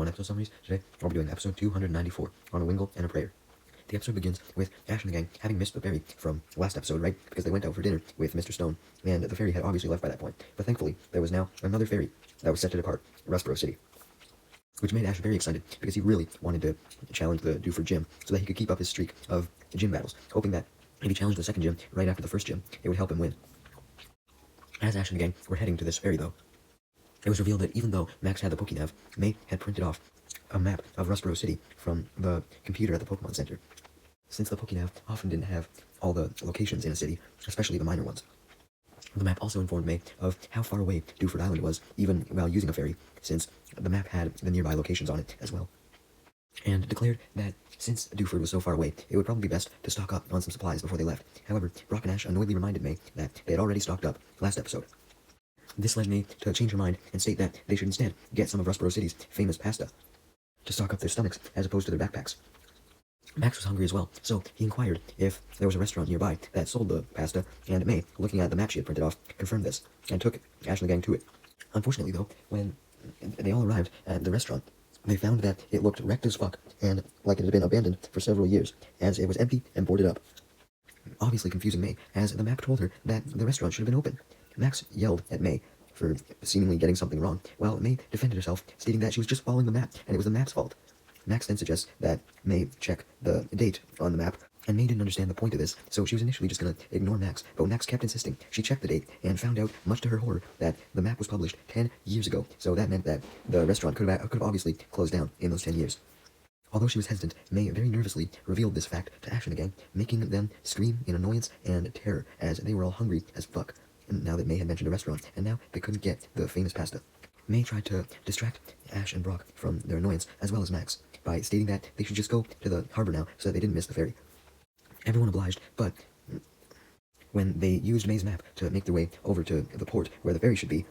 Pokemon episode summaries. Today, I'll be doing episode 294 on a Wingle and a Prayer. The episode begins with Ash and the gang having missed the ferry from last episode, right? Because they went out for dinner with Mr. Stone, and the ferry had obviously left by that point. But thankfully, there was now another ferry that was set to depart, Rustboro City, which made Ash very excited because he really wanted to challenge the Dewford gym so that he could keep up his streak of gym battles, hoping that if he challenged the second gym right after the first gym, it would help him win. As Ash and the gang were heading to this ferry, though, it was revealed that even though Max had the Pokénav, May had printed off a map of Rustboro City from the computer at the Pokemon Center. Since the Pokénav often didn't have all the locations in a city, especially the minor ones. The map also informed May of how far away Dewford Island was, even while using a ferry, since the map had the nearby locations on it as well. And declared that since Dewford was so far away, it would probably be best to stock up on some supplies before they left. However, Brock and Ash annoyedly reminded May that they had already stocked up last episode. This led May to change her mind and state that they should instead get some of Rustboro City's famous pasta to stock up their stomachs as opposed to their backpacks. Max was hungry as well, so he inquired if there was a restaurant nearby that sold the pasta, and May, looking at the map she had printed off, confirmed this, and took Ash and the gang to it. Unfortunately, though, when they all arrived at the restaurant, they found that it looked wrecked as fuck, and like it had been abandoned for several years, as it was empty and boarded up. Obviously confusing May, as the map told her that the restaurant should have been open. Max yelled at May for seemingly getting something wrong, while May defended herself, stating that she was just following the map, and it was the map's fault. Max then suggests that May check the date on the map, and May didn't understand the point of this, so she was initially just gonna ignore Max, but when Max kept insisting, she checked the date, and found out, much to her horror, that the map was published 10 years ago, so that meant that the restaurant could have obviously closed down in those 10 years. Although she was hesitant, May very nervously revealed this fact to Ash and the gang, making them scream in annoyance and terror, as they were all hungry as fuck, now that May had mentioned a restaurant, and now they couldn't get the famous pasta. May tried to distract Ash and Brock from their annoyance, as well as Max, by stating that they should just go to the harbor now so that they didn't miss the ferry. Everyone obliged, but when they used May's map to make their way over to the port where the ferry should be,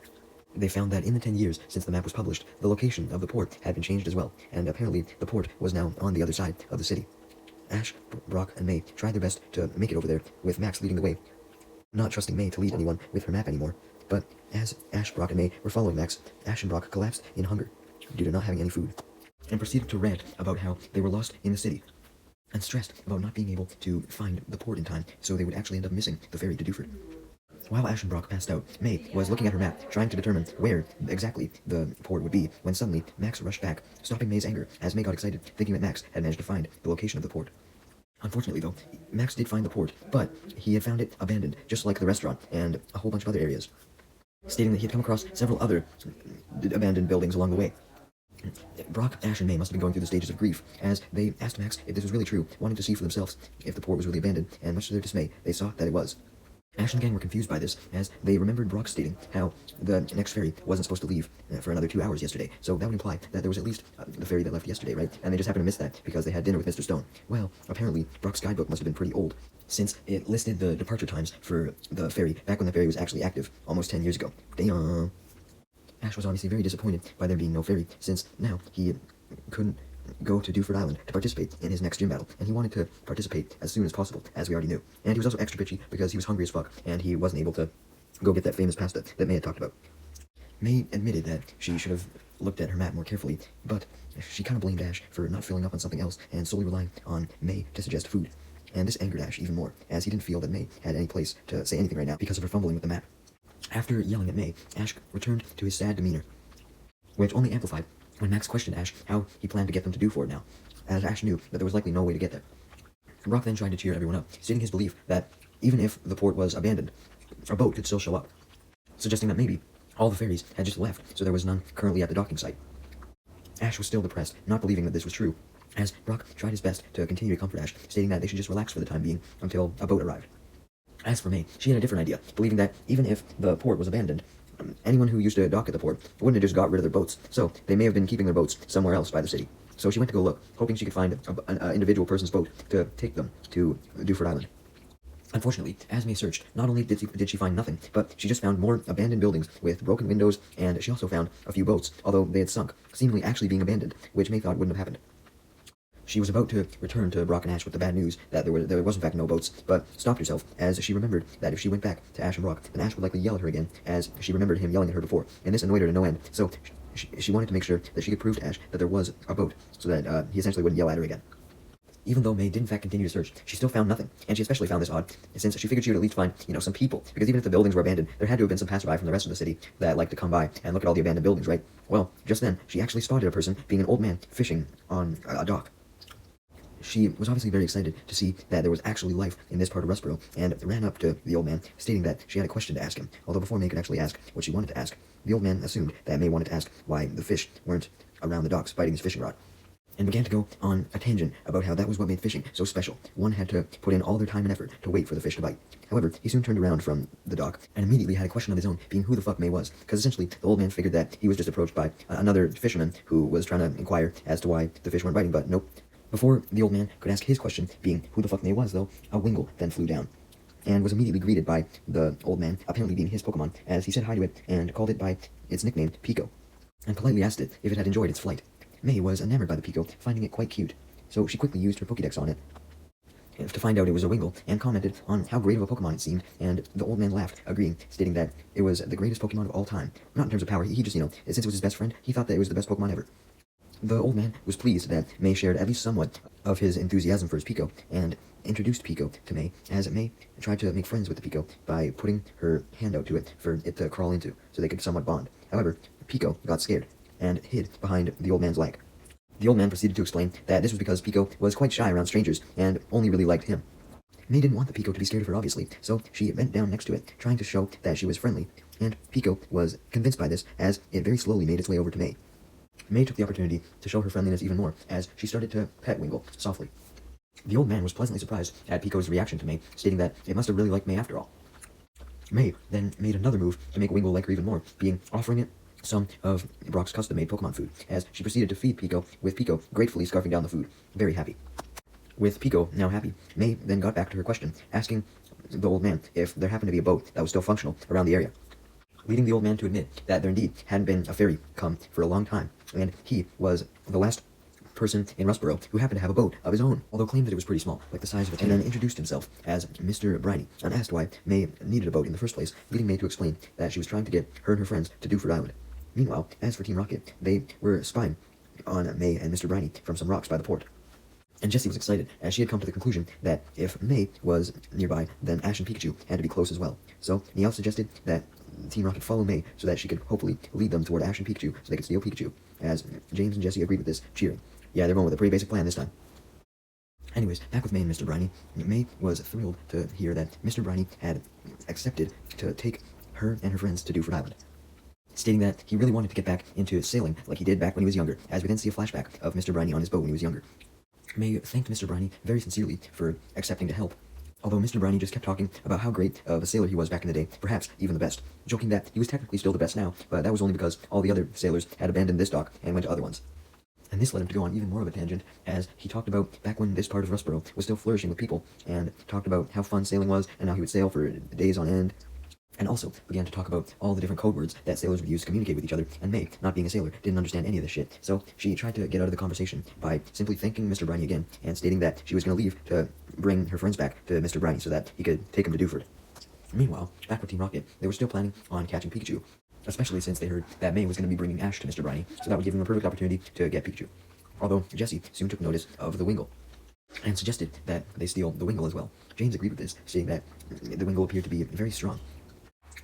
they found that in the 10 years since the map was published, the location of the port had been changed as well, and apparently the port was now on the other side of the city. Ash, Brock, and May tried their best to make it over there, with Max leading the way, not trusting May to lead anyone with her map anymore. But as Ash, Brock, and May were following Max, Ash and Brock collapsed in hunger due to not having any food, and proceeded to rant about how they were lost in the city, and stressed about not being able to find the port in time, so they would actually end up missing the ferry to Dewford. While Ash and Brock passed out, May was looking at her map, trying to determine where exactly the port would be, when suddenly Max rushed back, stopping May's anger, as May got excited, thinking that Max had managed to find the location of the port. Unfortunately, though, Max did find the port, but he had found it abandoned, just like the restaurant and a whole bunch of other areas, stating that he had come across several other abandoned buildings along the way. Brock, Ash, and May must have been going through the stages of grief, as they asked Max if this was really true, wanting to see for themselves if the port was really abandoned, and much to their dismay, they saw that it was. Ash and the gang were confused by this, as they remembered Brock stating how the next ferry wasn't supposed to leave for another 2 hours yesterday, so that would imply that there was at least the ferry that left yesterday, right? And they just happened to miss that because they had dinner with Mr. Stone. Well, apparently, Brock's guidebook must have been pretty old, since it listed the departure times for the ferry back when the ferry was actually active, almost 10 years ago. Damn. Ash was obviously very disappointed by there being no ferry, since now he couldn't go to Dewford Island to participate in his next gym battle, and he wanted to participate as soon as possible, as we already knew. And he was also extra bitchy because he was hungry as fuck, and he wasn't able to go get that famous pasta that May had talked about. May admitted that she should have looked at her map more carefully, but she kind of blamed Ash for not filling up on something else and solely relying on May to suggest food. And this angered Ash even more, as he didn't feel that May had any place to say anything right now because of her fumbling with the map. After yelling at May, Ash returned to his sad demeanor, which only amplified when Max questioned Ash how he planned to get them to Dewford now, as Ash knew that there was likely no way to get there. Brock then tried to cheer everyone up, stating his belief that even if the port was abandoned, a boat could still show up, suggesting that maybe all the ferries had just left, so there was none currently at the docking site. Ash was still depressed, not believing that this was true, as Brock tried his best to continue to comfort Ash, stating that they should just relax for the time being until a boat arrived. As for May, she had a different idea, believing that even if the port was abandoned, anyone who used to dock at the port wouldn't have just got rid of their boats, so they may have been keeping their boats somewhere else by the city. So she went to go look, hoping she could find an individual person's boat to take them to Dewford Island. Unfortunately, as May searched, not only did she find nothing, but she just found more abandoned buildings with broken windows, and she also found a few boats, although they had sunk, seemingly actually being abandoned, which May thought wouldn't have happened. She was about to return to Brock and Ash with the bad news that there was in fact no boats, but stopped herself as she remembered that if she went back to Ash and Brock, then Ash would likely yell at her again, as she remembered him yelling at her before, and this annoyed her to no end. So she wanted to make sure that she could prove to Ash that there was a boat, so that he essentially wouldn't yell at her again. Even though May did in fact continue to search, she still found nothing, and she especially found this odd, since she figured she would at least find, some people, because even if the buildings were abandoned, there had to have been some passerby from the rest of the city that liked to come by and look at all the abandoned buildings, right? Well, just then, she actually spotted a person being an old man fishing on a dock. She was obviously very excited to see that there was actually life in this part of Rustboro, and ran up to the old man, stating that she had a question to ask him, although before May could actually ask what she wanted to ask, the old man assumed that May wanted to ask why the fish weren't around the docks biting his fishing rod, and began to go on a tangent about how that was what made fishing so special. One had to put in all their time and effort to wait for the fish to bite. However, he soon turned around from the dock and immediately had a question of his own, being who the fuck May was, because essentially the old man figured that he was just approached by another fisherman who was trying to inquire as to why the fish weren't biting, but nope. Before the old man could ask his question, being who the fuck May was, though, a Wingull then flew down, and was immediately greeted by the old man, apparently being his Pokemon, as he said hi to it and called it by its nickname, Pico, and politely asked it if it had enjoyed its flight. May was enamored by the Pico, finding it quite cute, so she quickly used her Pokédex on it to find out it was a Wingull, and commented on how great of a Pokemon it seemed, and the old man laughed, agreeing, stating that it was the greatest Pokemon of all time. Not in terms of power, he just, since it was his best friend, he thought that it was the best Pokemon ever. The old man was pleased that May shared at least somewhat of his enthusiasm for his Pico, and introduced Pico to May, as May tried to make friends with the Pico by putting her hand out to it for it to crawl into, so they could somewhat bond. However, Pico got scared, and hid behind the old man's leg. The old man proceeded to explain that this was because Pico was quite shy around strangers, and only really liked him. May didn't want the Pico to be scared of her, obviously, so she bent down next to it, trying to show that she was friendly, and Pico was convinced by this, as it very slowly made its way over to May. May took the opportunity to show her friendliness even more, as she started to pet Wingull softly. The old man was pleasantly surprised at Pico's reaction to May, stating that it must have really liked May after all. May then made another move to make Wingull like her even more, being offering it some of Brock's custom-made Pokemon food, as she proceeded to feed Pico, with Pico gratefully scarfing down the food, very happy. With Pico now happy, May then got back to her question, asking the old man if there happened to be a boat that was still functional around the area, leading the old man to admit that there indeed hadn't been a ferry come for a long time, and he was the last person in Rustboro who happened to have a boat of his own, although claimed that it was pretty small, like the size of a tent, and then introduced himself as Mr. Briny, and asked why May needed a boat in the first place, leading May to explain that she was trying to get her and her friends to Dewford Island. Meanwhile, as for Team Rocket, they were spying on May and Mr. Briny from some rocks by the port. And Jessie was excited, as she had come to the conclusion that if May was nearby, then Ash and Pikachu had to be close as well. So, Niall suggested that Team Rocket follow May so that she could hopefully lead them toward Ash and Pikachu so they could steal Pikachu, as James and Jessie agreed with this, cheering. Yeah, they're going with a pretty basic plan this time. Anyways, back with May and Mr. Briny. May was thrilled to hear that Mr. Briny had accepted to take her and her friends to Dewford Island, stating that he really wanted to get back into sailing like he did back when he was younger, as we then see a flashback of Mr. Briny on his boat when he was younger. May thanked Mr. Briny very sincerely for accepting to help, although Mr. Briny just kept talking about how great of a sailor he was back in the day, perhaps even the best, joking that he was technically still the best now, but that was only because all the other sailors had abandoned this dock and went to other ones. And this led him to go on even more of a tangent, as he talked about back when this part of Rustboro was still flourishing with people, and talked about how fun sailing was, and how he would sail for days on end, and also began to talk about all the different code words that sailors would use to communicate with each other, and May, not being a sailor, didn't understand any of this shit, so she tried to get out of the conversation by simply thanking Mr. Briny again, and stating that she was going to leave to bring her friends back to Mr. Briny so that he could take them to Dewford. Meanwhile, back with Team Rocket, they were still planning on catching Pikachu, especially since they heard that May was going to be bringing Ash to Mr. Briny, so that would give them a perfect opportunity to get Pikachu. Although Jessie soon took notice of the Wingull, and suggested that they steal the Wingull as well. James agreed with this, stating that the Wingull appeared to be very strong.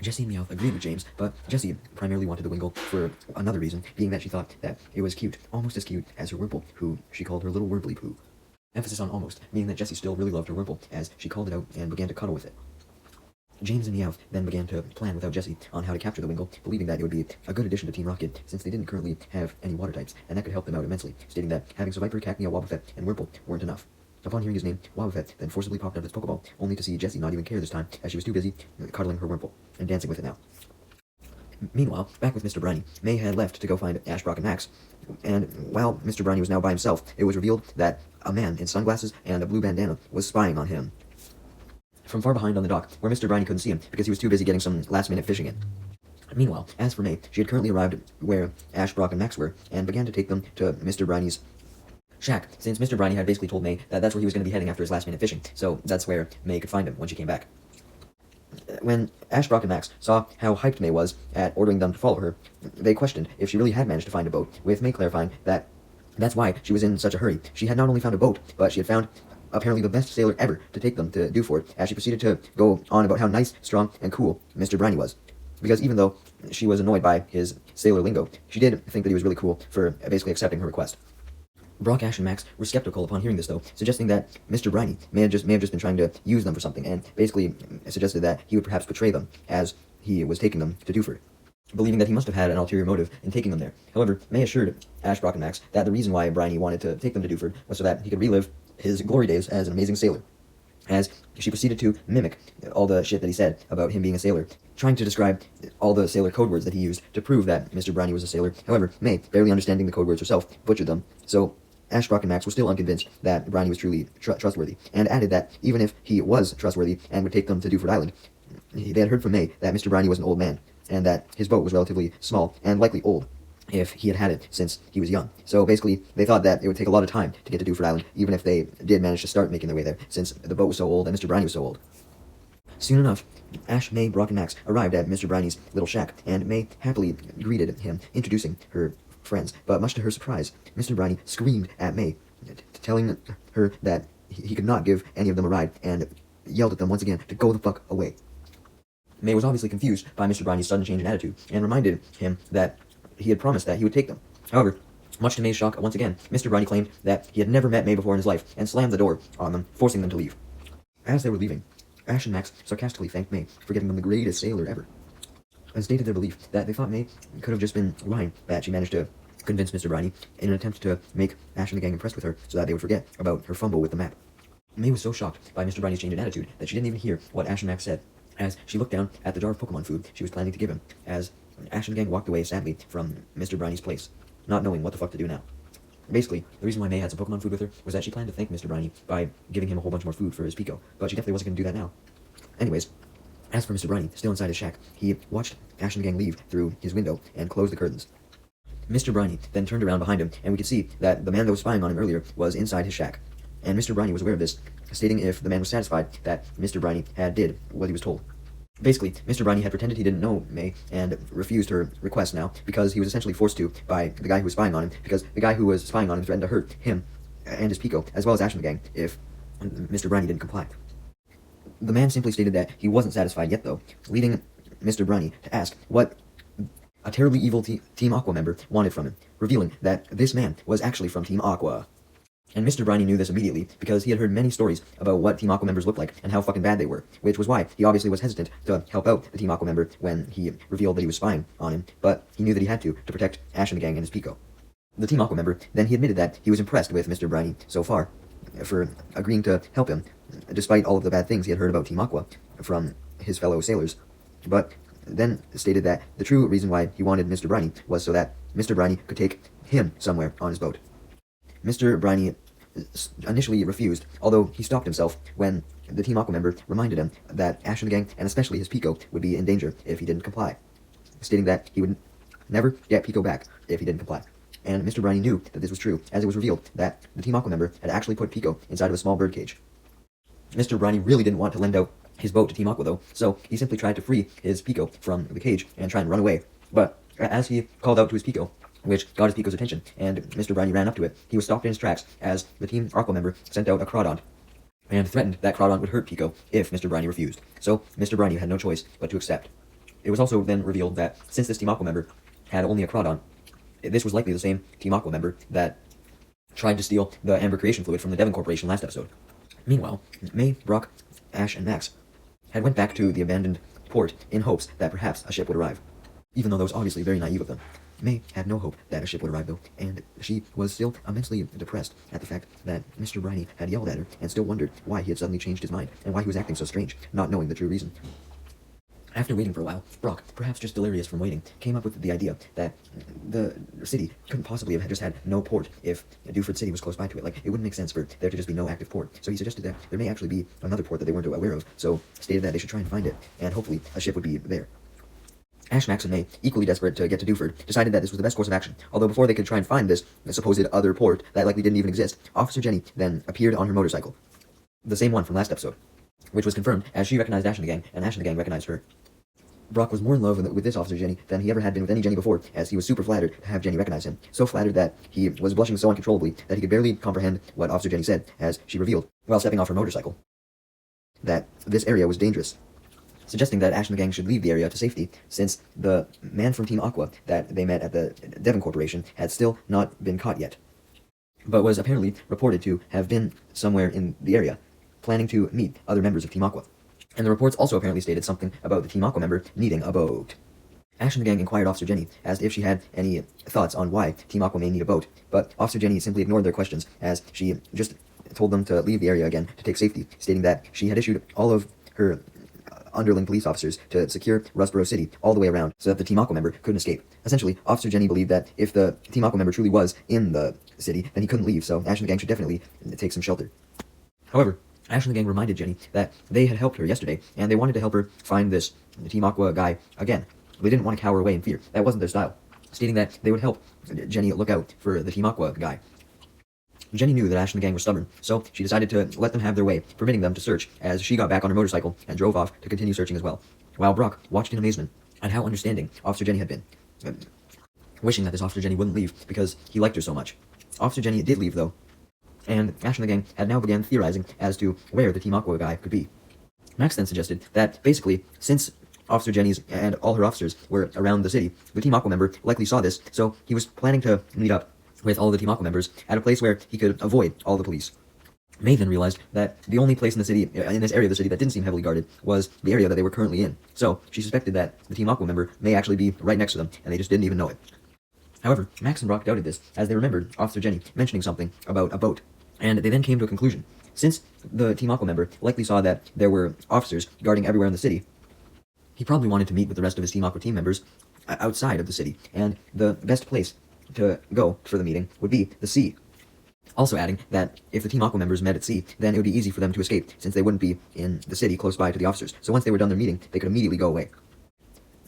Jessie and Meowth agreed with James, but Jessie primarily wanted the Wingull for another reason, being that she thought that it was cute, almost as cute as her Wurmple, who she called her little Wurmpley Poo. Emphasis on almost, meaning that Jessie still really loved her Wurmple, as she called it out and began to cuddle with it. James and Meowth then began to plan without Jessie on how to capture the Wingull, believing that it would be a good addition to Team Rocket, since they didn't currently have any water types, and that could help them out immensely, stating that having Seviper, Cacnea, Wobbuffet, and Wurmple weren't enough. Upon hearing his name, Wobbuffet then forcibly popped out its Pokeball, only to see Jessie not even care this time, as she was too busy cuddling her Wurmple and dancing with it now. Meanwhile, back with Mr. Briny, May had left to go find Ash, Brock, and Max, and while Mr. Briny was now by himself, it was revealed that a man in sunglasses and a blue bandana was spying on him from far behind on the dock, where Mr. Briny couldn't see him because he was too busy getting some last-minute fishing in. Meanwhile, as for May, she had currently arrived where Ash, Brock, and Max were, and began to take them to Mr. Briny's shack, since Mr. Briny had basically told May that that's where he was going to be heading after his last-minute fishing, so that's where May could find him when she came back. When Ash, Brock, and Max saw how hyped May was at ordering them to follow her, they questioned if she really had managed to find a boat, with May clarifying that that's why she was in such a hurry. She had not only found a boat, but she had found apparently the best sailor ever to take them to Dewford, as she proceeded to go on about how nice, strong, and cool Mr. Briny was. Because even though she was annoyed by his sailor lingo, she did think that he was really cool for basically accepting her request. Brock, Ash, and Max were skeptical upon hearing this, though, suggesting that Mr. Briny may have just been trying to use them for something, and basically suggested that he would perhaps betray them as he was taking them to Dewford, believing that he must have had an ulterior motive in taking them there. However, May assured Ash, Brock, and Max that the reason why Briny wanted to take them to Dewford was so that he could relive his glory days as an amazing sailor, as she proceeded to mimic all the shit that he said about him being a sailor, trying to describe all the sailor code words that he used to prove that Mr. Briny was a sailor. However, May, barely understanding the code words herself, butchered them, so Ash, Brock, and Max were still unconvinced that Briny was truly trustworthy, and added that even if he was trustworthy and would take them to Dewford Island, they had heard from May that Mr. Briny was an old man, and that his boat was relatively small and likely old, if he had had it since he was young. So basically, they thought that it would take a lot of time to get to Dewford Island, even if they did manage to start making their way there, since the boat was so old and Mr. Briny was so old. Soon enough, Ash, May, Brock, and Max arrived at Mr. Briny's little shack, and May happily greeted him, introducing her friends. But much to her surprise, Mr. Briny screamed at May, telling her that he could not give any of them a ride, and yelled at them once again to go the fuck away. May was obviously confused by Mr. Briny's sudden change in attitude, and reminded him that he had promised that he would take them. However, much to May's shock, once again, Mr. Briny claimed that he had never met May before in his life, and slammed the door on them, forcing them to leave. As they were leaving, Ash and Max sarcastically thanked May for getting them the greatest sailor ever, and stated their belief that they thought May could have just been lying, that she managed to convince Mr. Briny in an attempt to make Ash and the gang impressed with her so that they would forget about her fumble with the map. May was so shocked by Mr. Briny's change in attitude that she didn't even hear what Ash and Max said, as she looked down at the jar of Pokemon food she was planning to give him, as Ash and the gang walked away sadly from Mr. Briny's place, not knowing what the fuck to do now. Basically, the reason why May had some Pokemon food with her was that she planned to thank Mr. Briny by giving him a whole bunch more food for his Pico, but she definitely wasn't going to do that now. Anyways, as for Mr. Briny, still inside his shack, he watched Ash and the gang leave through his window and closed the curtains. Mr. Briny then turned around behind him, and we could see that the man that was spying on him earlier was inside his shack. And Mr. Briny was aware of this, stating if the man was satisfied that Mr. Briny had did what he was told. Basically, Mr. Briny had pretended he didn't know May and refused her request now because he was essentially forced to by the guy who was spying on him, because the guy who was spying on him threatened to hurt him and his Pico, as well as Ash and the gang, if Mr. Briny didn't comply. The man simply stated that he wasn't satisfied yet, though, leading Mr. Briny to ask what a terribly evil Team Aqua member wanted from him, revealing that this man was actually from Team Aqua. And Mr. Briny knew this immediately, because he had heard many stories about what Team Aqua members looked like and how fucking bad they were, which was why he obviously was hesitant to help out the Team Aqua member when he revealed that he was spying on him, but he knew that he had to protect Ash and the gang and his Pico. The Team Aqua member, then he admitted that he was impressed with Mr. Briny so far, for agreeing to help him, despite all of the bad things he had heard about Team Aqua from his fellow sailors, but then stated that the true reason why he wanted Mr. Briny was so that Mr. Briny could take him somewhere on his boat. Mr. Briny initially refused, although he stopped himself when the Team Aqua member reminded him that Ash and the gang, and especially his Pico, would be in danger if he didn't comply, stating that he would never get Pico back if he didn't comply. And Mr. Briny knew that this was true, as it was revealed that the Team Aqua member had actually put Pico inside of a small bird cage. Mr. Briny really didn't want to lend out his boat to Team Aqua, though, so he simply tried to free his Pico from the cage and try and run away. But as he called out to his Pico, which got his Pico's attention, and Mr. Briny ran up to it, he was stopped in his tracks as the Team Aqua member sent out a Crawdon, and threatened that Crawdon would hurt Pico if Mr. Briny refused. So Mr. Briny had no choice but to accept. It was also then revealed that since this Team Aqua member had only a Crawdon, this was likely the same Team Aqua member that tried to steal the Amber Creation Fluid from the Devon Corporation last episode. Meanwhile, May, Brock, Ash, and Max had went back to the abandoned port in hopes that perhaps a ship would arrive, even though that was obviously very naive of them. May had no hope that a ship would arrive, though, and she was still immensely depressed at the fact that Mr. Briny had yelled at her and still wondered why he had suddenly changed his mind and why he was acting so strange, not knowing the true reason. After waiting for a while, Brock, perhaps just delirious from waiting, came up with the idea that the city couldn't possibly have just had no port if Dewford City was close by to it. Like, it wouldn't make sense for there to just be no active port. So he suggested that there may actually be another port that they weren't aware of, so stated that they should try and find it, and hopefully a ship would be there. Ash, Max, and May, equally desperate to get to Dewford, decided that this was the best course of action, although before they could try and find this supposed other port that likely didn't even exist, Officer Jenny then appeared on her motorcycle. The same one from last episode. which was confirmed as she recognized Ash and the gang, and Ash and the gang recognized her. Brock was more in love with this officer Jenny than he ever had been with any Jenny before, as he was super flattered to have Jenny recognize him. So flattered that he was blushing so uncontrollably that he could barely comprehend what Officer Jenny said, as she revealed, while stepping off her motorcycle, that this area was dangerous, suggesting that Ash and the gang should leave the area to safety, since the man from Team Aqua that they met at the Devon Corporation had still not been caught yet, but was apparently reported to have been somewhere in the area, planning to meet other members of Team Aqua. And the reports also apparently stated something about the Team Aqua member needing a boat. Ash and the gang inquired Officer Jenny as if she had any thoughts on why Team Aqua may need a boat, but Officer Jenny simply ignored their questions, as she just told them to leave the area again to take safety, stating that she had issued all of her underling police officers to secure Rustboro City all the way around so that the Team Aqua member couldn't escape. Essentially, Officer Jenny believed that if the Team Aqua member truly was in the city, then he couldn't leave, so Ash and the gang should definitely take some shelter. However, Ash and the gang reminded Jenny that they had helped her yesterday, and they wanted to help her find this Team Aqua guy again. They didn't want to cower away in fear. That wasn't their style, stating that they would help Jenny look out for the Team Aqua guy. Jenny knew that Ash and the gang were stubborn, so she decided to let them have their way, permitting them to search, as she got back on her motorcycle and drove off to continue searching as well, while Brock watched in amazement at how understanding Officer Jenny had been, wishing that this Officer Jenny wouldn't leave because he liked her so much. Officer Jenny did leave, though, and Ash and the gang had now began theorizing as to where the Team Aqua guy could be. Max then suggested that, basically, since Officer Jenny's and all her officers were around the city, the Team Aqua member likely saw this, so he was planning to meet up with all the Team Aqua members at a place where he could avoid all the police. May then realized that the only place in the city, in this area of the city that didn't seem heavily guarded, was the area that they were currently in, so she suspected that the Team Aqua member may actually be right next to them, and they just didn't even know it. However, Max and Brock doubted this, as they remembered Officer Jenny mentioning something about a boat, and they then came to a conclusion. Since the Team Aqua member likely saw that there were officers guarding everywhere in the city, he probably wanted to meet with the rest of his Team Aqua team members outside of the city, and the best place to go for the meeting would be the sea. Also adding that if the Team Aqua members met at sea, then it would be easy for them to escape, since they wouldn't be in the city close by to the officers. So once they were done their meeting, they could immediately go away.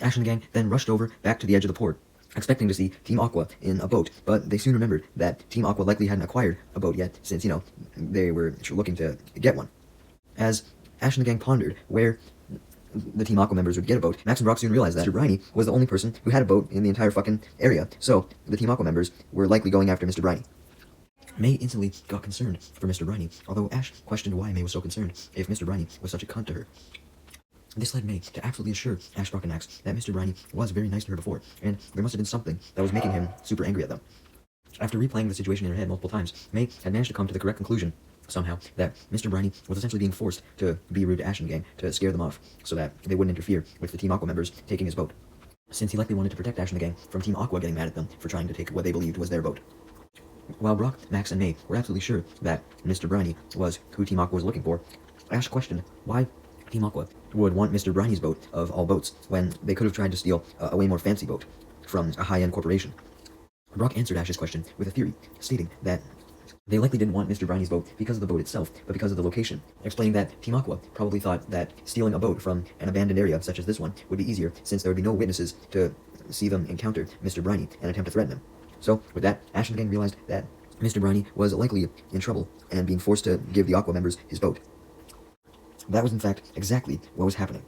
Ash and the gang then rushed over back to the edge of the port, expecting to see Team Aqua in a boat, but they soon remembered that Team Aqua likely hadn't acquired a boat yet, since, they were looking to get one. As Ash and the gang pondered where the Team Aqua members would get a boat, Max and Brock soon realized that Mr. Briny was the only person who had a boat in the entire fucking area, so the Team Aqua members were likely going after Mr. Briny. May instantly got concerned for Mr. Briny, although Ash questioned why May was so concerned if Mr. Briny was such a cunt to her. This led May to absolutely assure Ash, Brock, and Max that Mr. Briny was very nice to her before, and there must have been something that was making him super angry at them. After replaying the situation in her head multiple times, May had managed to come to the correct conclusion, somehow, that Mr. Briny was essentially being forced to be rude to Ash and the gang to scare them off, so that they wouldn't interfere with the Team Aqua members taking his boat, since he likely wanted to protect Ash and the gang from Team Aqua getting mad at them for trying to take what they believed was their boat. While Brock, Max, and May were absolutely sure that Mr. Briny was who Team Aqua was looking for, Ash questioned why Team Aqua would want Mr. Briny's boat of all boats when they could have tried to steal a way more fancy boat from a high-end corporation. Brock answered Ash's question with a theory, stating that they likely didn't want Mr. Briny's boat because of the boat itself, but because of the location, explaining that Team Aqua probably thought that stealing a boat from an abandoned area such as this one would be easier, since there would be no witnesses to see them encounter Mr. Briny and attempt to threaten him. So, with that, Ash and the gang realized that Mr. Briny was likely in trouble and being forced to give the Aqua members his boat. That was in fact exactly what was happening,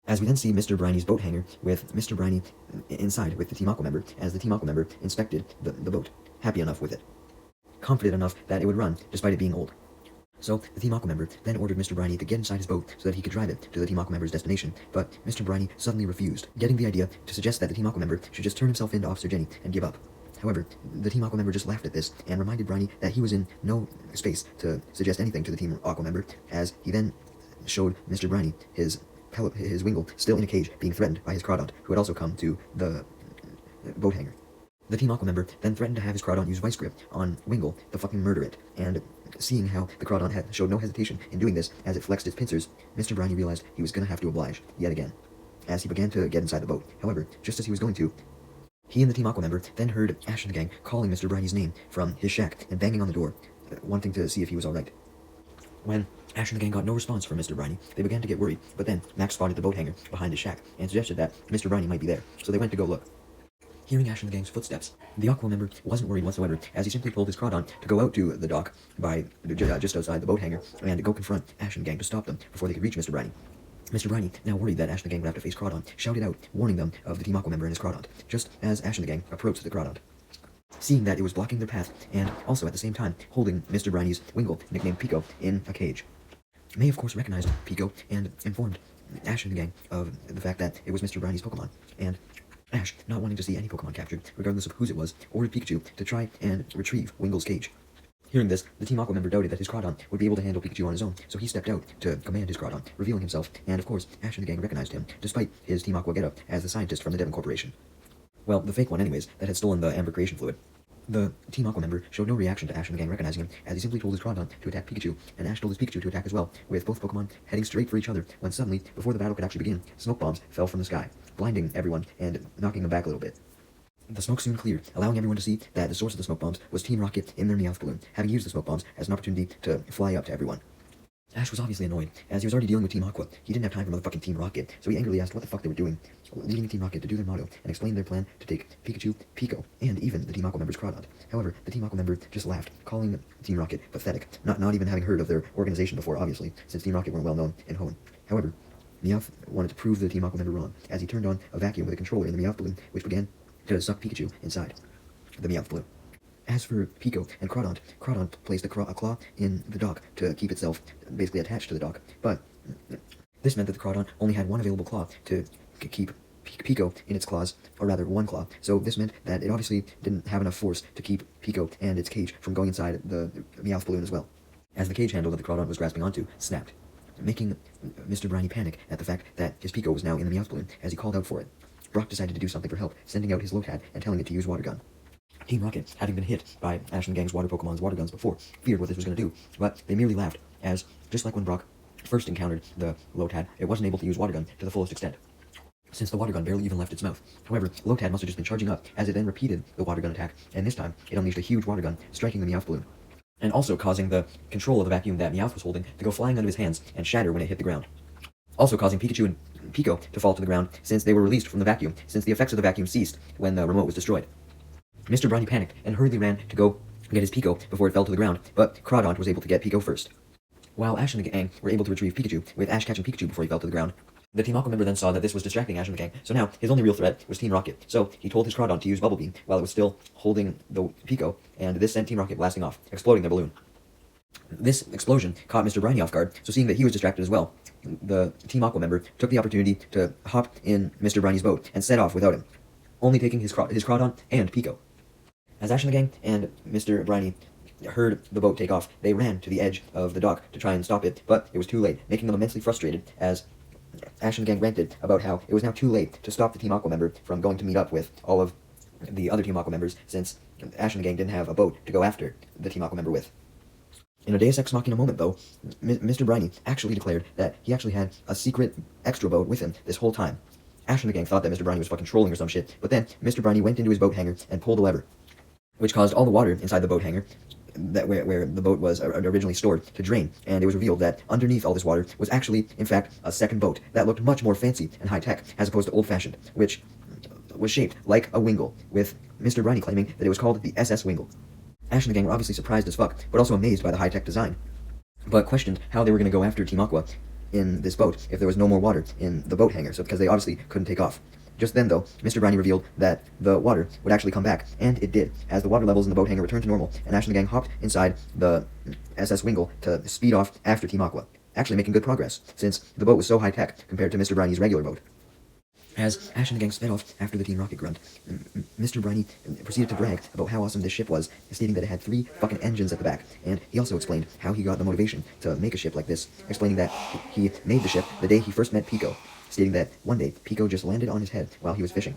as we then see Mr. Briny's boat hangar with Mr. Briny inside with the Team Aqua member, as the Team Aqua member inspected the boat, happy enough with it, confident enough that it would run despite it being old. So the Team Aqua member then ordered Mr. Briny to get inside his boat so that he could drive it to the Team Aqua member's destination, but Mr. Briny suddenly refused, getting the idea to suggest that the Team Aqua member should just turn himself into Officer Jenny and give up. However, the Team Aqua member just laughed at this and reminded Briny that he was in no space to suggest anything to the Team Aqua member, as he then showed Mr. Briny his Wingle still in a cage, being threatened by his Crawdont, who had also come to the boat hangar. The Team Aqua member then threatened to have his Crawdont use Vice Grip on Wingle to fucking murder it, and seeing how the Crawdont had showed no hesitation in doing this as it flexed its pincers, Mr. Briny realized he was going to have to oblige, yet again, as he began to get inside the boat. However, just as he was going to, he and the Team Aqua member then heard Ash and the gang calling Mr. Briny's name from his shack and banging on the door, wanting to see if he was alright. When Ash and the gang got no response from Mr. Briny, they began to get worried, but then Max spotted the boat hangar behind his shack and suggested that Mr. Briny might be there, so they went to go look. Hearing Ash and the gang's footsteps, the Aqua member wasn't worried whatsoever, as he simply pulled his Crawdon to go out to the dock by just outside the boat hangar and go confront Ash and the gang to stop them before they could reach Mr. Briny. Mr. Briny, now worried that Ash and the gang would have to face Crawdon, shouted out, warning them of the Team Aqua member and his Crawdon, just as Ash and the gang approached the Crawdon. Seeing that it was blocking their path, and also at the same time holding Mr. Briny's Wingull, nicknamed Pico, in a cage. May of course recognized Pico and informed Ash and the gang of the fact that it was Mr. Briny's Pokemon, and Ash, not wanting to see any Pokemon captured, regardless of whose it was, ordered Pikachu to try and retrieve Wingull's cage. Hearing this, the Team Aqua member doubted that his Crawdon would be able to handle Pikachu on his own, so he stepped out to command his Crawdon, revealing himself, and of course, Ash and the gang recognized him, despite his Team Aqua getup as the scientist from the Devon Corporation. Well, the fake one anyways, that had stolen the Amber Creation Fluid. The Team Aqua member showed no reaction to Ash and the gang recognizing him, as he simply told his Crawdon to attack Pikachu, and Ash told his Pikachu to attack as well, with both Pokemon heading straight for each other, when suddenly, before the battle could actually begin, smoke bombs fell from the sky, blinding everyone and knocking them back a little bit. The smoke soon cleared, allowing everyone to see that the source of the smoke bombs was Team Rocket in their Meowth balloon, having used the smoke bombs as an opportunity to fly up to everyone. Ash was obviously annoyed, as he was already dealing with Team Aqua. He didn't have time for motherfucking Team Rocket, so he angrily asked what the fuck they were doing, leading Team Rocket to do their motto, and explained their plan to take Pikachu, Pico, and even the Team Aqua member's Crawdon. However, the Team Aqua member just laughed, calling Team Rocket pathetic, not even having heard of their organization before, obviously, since Team Rocket weren't well known in Hoenn. However, Meowth wanted to prove the Team Aqua member wrong, as he turned on a vacuum with a controller in the Meowth balloon, which began to suck Pikachu inside the Meowth balloon. As for Pico and Crawdon, Crawdon placed a claw in the dock to keep itself basically attached to the dock, but this meant that the Crawdon only had one available claw to keep Pico in its claws, or rather one claw, so this meant that it obviously didn't have enough force to keep Pico and its cage from going inside the Meowth balloon as well, as the cage handle that the Crawdon was grasping onto snapped, making Mr. Briny panic at the fact that his Pico was now in the Meowth balloon, as he called out for it. Brock decided to do something for help, sending out his Lotad and telling it to use Water Gun. Team Rocket, having been hit by Ash and the gang's water Pokemon's water guns before, feared what this was going to do, but they merely laughed, as, just like when Brock first encountered the Lotad, it wasn't able to use Water Gun to the fullest extent, since the Water Gun barely even left its mouth. However, Lotad must have just been charging up, as it then repeated the Water Gun attack, and this time, it unleashed a huge Water Gun, striking the Meowth balloon, and also causing the control of the vacuum that Meowth was holding to go flying out of his hands and shatter when it hit the ground. Also causing Pikachu and Pico to fall to the ground, since they were released from the vacuum, since the effects of the vacuum ceased when the remote was destroyed. Mr. Briny panicked and hurriedly ran to go get his Pico before it fell to the ground, but Crawdon was able to get Pico first. While Ash and the gang were able to retrieve Pikachu, with Ash catching Pikachu before he fell to the ground, the Team Aqua member then saw that this was distracting Ash and the gang, so now his only real threat was Team Rocket, so he told his Crawdon to use Bubble Beam while it was still holding the Pico, and this sent Team Rocket blasting off, exploding their balloon. This explosion caught Mr. Briny off guard, so seeing that he was distracted as well, the Team Aqua member took the opportunity to hop in Mr. Briny's boat and set off without him, only taking his Crawdon and Pico. As Ash and the gang and Mr. Briny heard the boat take off, they ran to the edge of the dock to try and stop it, but it was too late, making them immensely frustrated as Ash and the gang ranted about how it was now too late to stop the Team Aqua member from going to meet up with all of the other Team Aqua members, since Ash and the gang didn't have a boat to go after the Team Aqua member with. In a Deus Ex Machina moment, though, Mr. Briny actually declared that he actually had a secret extra boat with him this whole time. Ash and the gang thought that Mr. Briny was fucking trolling or some shit, but then Mr. Briny went into his boat hangar and pulled a lever, which caused all the water inside the boat hangar, where the boat was originally stored, to drain, and it was revealed that underneath all this water was actually, in fact, a second boat that looked much more fancy and high-tech, as opposed to old-fashioned, which was shaped like a Wingull, with Mr. Briny claiming that it was called the SS Wingull. Ash and the gang were obviously surprised as fuck, but also amazed by the high-tech design, but questioned how they were going to go after Team Aqua in this boat if there was no more water in the boat hangar, so because they obviously couldn't take off. Just then, though, Mr. Briny revealed that the water would actually come back, and it did, as the water levels in the boat hangar returned to normal, and Ash and the gang hopped inside the SS Wingull to speed off after Team Aqua, actually making good progress, since the boat was so high-tech compared to Mr. Briny's regular boat. As Ash and the gang sped off after the Team Rocket grunt, Mr. Briny proceeded to brag about how awesome this ship was, stating that it had 3 fucking engines at the back, and he also explained how he got the motivation to make a ship like this, explaining that he made the ship the day he first met Pico, stating that one day Pico just landed on his head while he was fishing,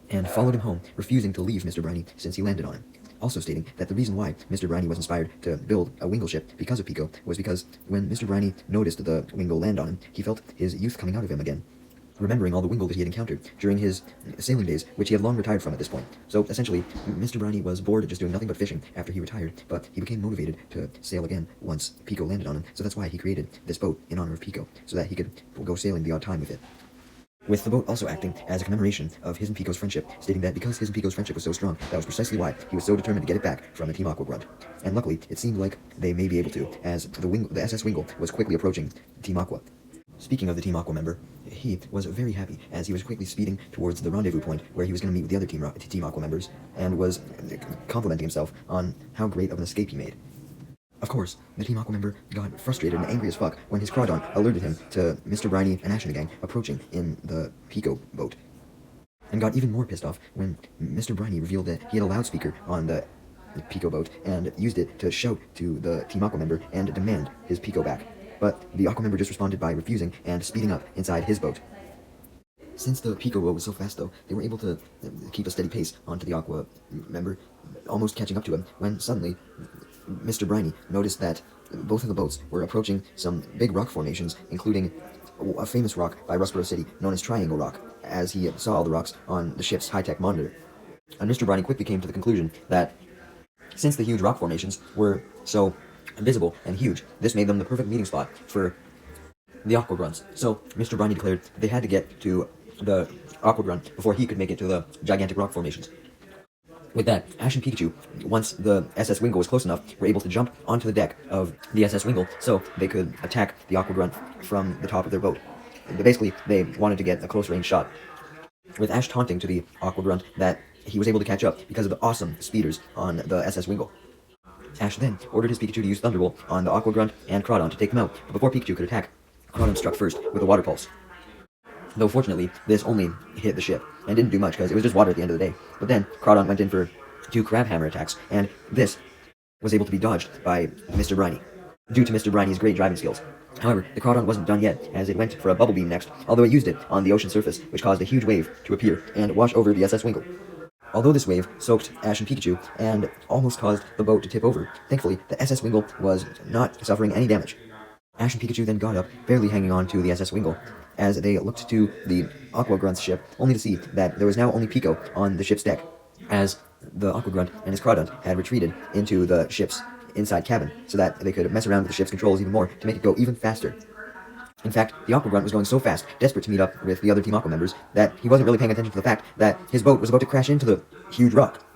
and followed him home, refusing to leave Mr. Briny since he landed on him. Also stating that the reason why Mr. Briny was inspired to build a Wingull ship because of Pico was because when Mr. Briny noticed the Wingull land on him, he felt his youth coming out of him again, remembering all the Wingull that he had encountered during his sailing days, which he had long retired from at this point. So essentially, Mr. Briny was bored just doing nothing but fishing after he retired, but he became motivated to sail again once Pico landed on him, so that's why he created this boat in honor of Pico, so that he could go sailing the odd time with it. with the boat also acting as a commemoration of his and Pico's friendship, stating that because his and Pico's friendship was so strong, that was precisely why he was so determined to get it back from the Team Aqua grunt. And luckily, it seemed like they may be able to, as the SS Wingle was quickly approaching Team Aqua. Speaking of the Team Aqua member, he was very happy as he was quickly speeding towards the rendezvous point where he was going to meet with the other Team Aqua members, and was complimenting himself on how great of an escape he made. Of course, the Team Aqua member got frustrated and angry as fuck when his Crawdon alerted him to Mr. Briny and Ash and the gang approaching in the Pico boat, and got even more pissed off when Mr. Briny revealed that he had a loudspeaker on the Pico boat and used it to shout to the Team Aqua member and demand his Pico back. But the Aqua member just responded by refusing and speeding up inside his boat. Since the Pico boat was so fast, though, they were able to keep a steady pace onto the Aqua member, almost catching up to him, when suddenly Mr. Briny noticed that both of the boats were approaching some big rock formations, including a famous rock by Rustboro City known as Triangle Rock, as he saw all the rocks on the ship's high-tech monitor. And Mr. Briny quickly came to the conclusion that since the huge rock formations were so visible and huge, this made them the perfect meeting spot for the Aqua Grunts. So Mr. Briny declared they had to get to the Aqua Grunt before he could make it to the gigantic rock formations. With that, Ash and Pikachu, once the SS Wingle was close enough, were able to jump onto the deck of the SS Wingle so they could attack the Aqua Grunt from the top of their boat. Basically, they wanted to get a close-range shot. With Ash taunting to the Aqua Grunt that he was able to catch up because of the awesome speeders on the SS Wingle. Ash then ordered his Pikachu to use Thunderbolt on the Aqua Grunt and Crawdon to take them out, but before Pikachu could attack, Crawdon struck first with a Water Pulse. Though fortunately, this only hit the ship, and didn't do much because it was just water at the end of the day. But then, Crawdon went in for 2 Crab Hammer attacks, and this was able to be dodged by Mr. Briny, due to Mr. Briny's great driving skills. However, the Crawdon wasn't done yet, as it went for a Bubble Beam next, although it used it on the ocean surface, which caused a huge wave to appear and wash over the SS Wingle. Although this wave soaked Ash and Pikachu, and almost caused the boat to tip over, thankfully, the SS Wingle was not suffering any damage. Ash and Pikachu then got up, barely hanging on to the SS Wingle, as they looked to the Aqua Grunt's ship, only to see that there was now only Pico on the ship's deck, as the Aqua Grunt and his Crawdon had retreated into the ship's inside cabin, so that they could mess around with the ship's controls even more to make it go even faster. In fact, the Aqua Grunt was going so fast, desperate to meet up with the other Team Aqua members, that he wasn't really paying attention to the fact that his boat was about to crash into the huge rock.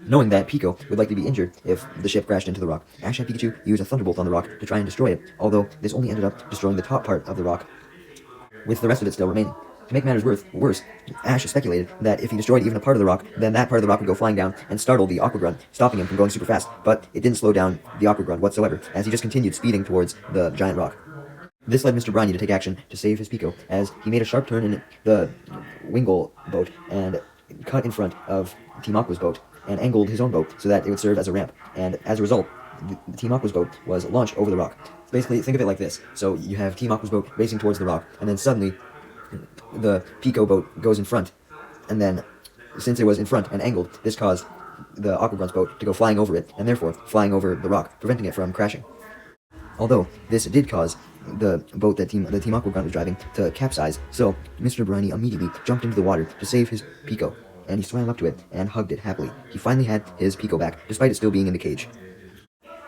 Knowing that Pico would likely be injured if the ship crashed into the rock, Ash and Pikachu used a Thunderbolt on the rock to try and destroy it, although this only ended up destroying the top part of the rock, with the rest of it still remaining. To make matters worse, Ash speculated that if he destroyed even a part of the rock, then that part of the rock would go flying down and startle the Aqua Grunt, stopping him from going super fast, but it didn't slow down the Aqua Grunt whatsoever, as he just continued speeding towards the giant rock. This led Mr. Briny to take action to save his Pico, as he made a sharp turn in the Wingle boat and cut in front of Team Aqua's boat, and angled his own boat so that it would serve as a ramp, and as a result, the Team Aqua's boat was launched over the rock. Basically, think of it like this. So you have Team Aqua's boat racing towards the rock, and then suddenly the Pico boat goes in front, and then since it was in front and angled, this caused the Aqua Grunt's boat to go flying over it, and therefore flying over the rock, preventing it from crashing. Although this did cause the boat that the Team Aqua Grunt was driving to capsize, so Mr. Briny immediately jumped into the water to save his Pico, and he swam up to it and hugged it happily. He finally had his Pico back, despite it still being in the cage.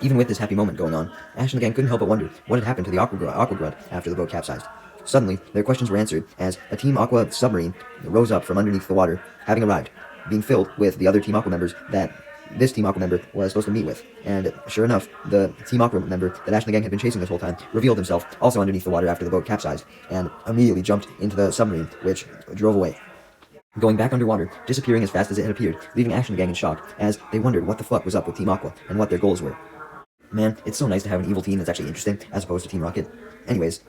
Even with this happy moment going on, Ash and the gang couldn't help but wonder what had happened to the Aqua Grunt after the boat capsized. Suddenly, their questions were answered as a Team Aqua submarine rose up from underneath the water, having arrived, being filled with the other Team Aqua members that this Team Aqua member was supposed to meet with. And sure enough, the Team Aqua member that Ash and the gang had been chasing this whole time revealed himself also underneath the water after the boat capsized, and immediately jumped into the submarine, which drove away, going back underwater, disappearing as fast as it had appeared, leaving Ash and the gang in shock, as they wondered what the fuck was up with Team Aqua, and what their goals were. Man, it's so nice to have an evil team that's actually interesting, as opposed to Team Rocket. Anyways,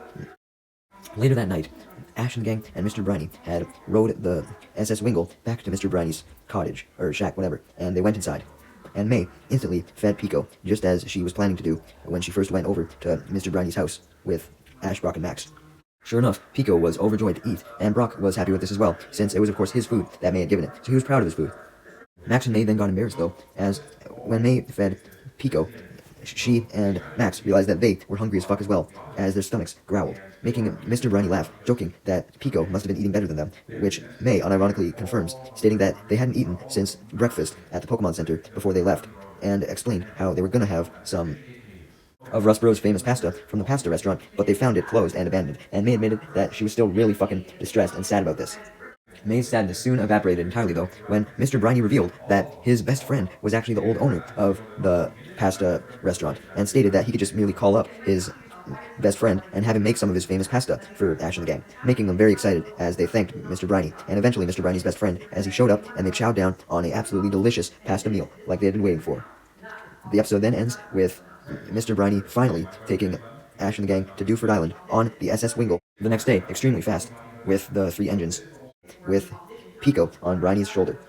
later that night, Ash and the gang and Mr. Briny had rowed the SS Wingle back to Mr. Briny's cottage, or shack, whatever, and they went inside. And May instantly fed Pico, just as she was planning to do when she first went over to Mr. Briny's house with Ash, Brock, and Max. Sure enough, Pico was overjoyed to eat, and Brock was happy with this as well, since it was of course his food that May had given it, so he was proud of his food. Max and May then got embarrassed though, as when May fed Pico, she and Max realized that they were hungry as fuck as well, as their stomachs growled, making Mr. Briny laugh, joking that Pico must have been eating better than them, which May unironically confirms, stating that they hadn't eaten since breakfast at the Pokémon Center before they left, and explained how they were gonna have some of Russ Bros' famous pasta from the pasta restaurant, but they found it closed and abandoned, and May admitted that she was still really fucking distressed and sad about this. May's sadness soon evaporated entirely, though, when Mr. Briney revealed that his best friend was actually the old owner of the pasta restaurant, and stated that he could just merely call up his best friend and have him make some of his famous pasta for Ash and the gang, making them very excited as they thanked Mr. Briney, and eventually Mr. Briney's best friend, as he showed up and they chowed down on a absolutely delicious pasta meal like they had been waiting for. The episode then ends with Mr. Briney finally taking Ash and the gang to Dewford Island on the SS Wingle the next day, extremely fast, with the 3 engines, with Pico on Briney's shoulder.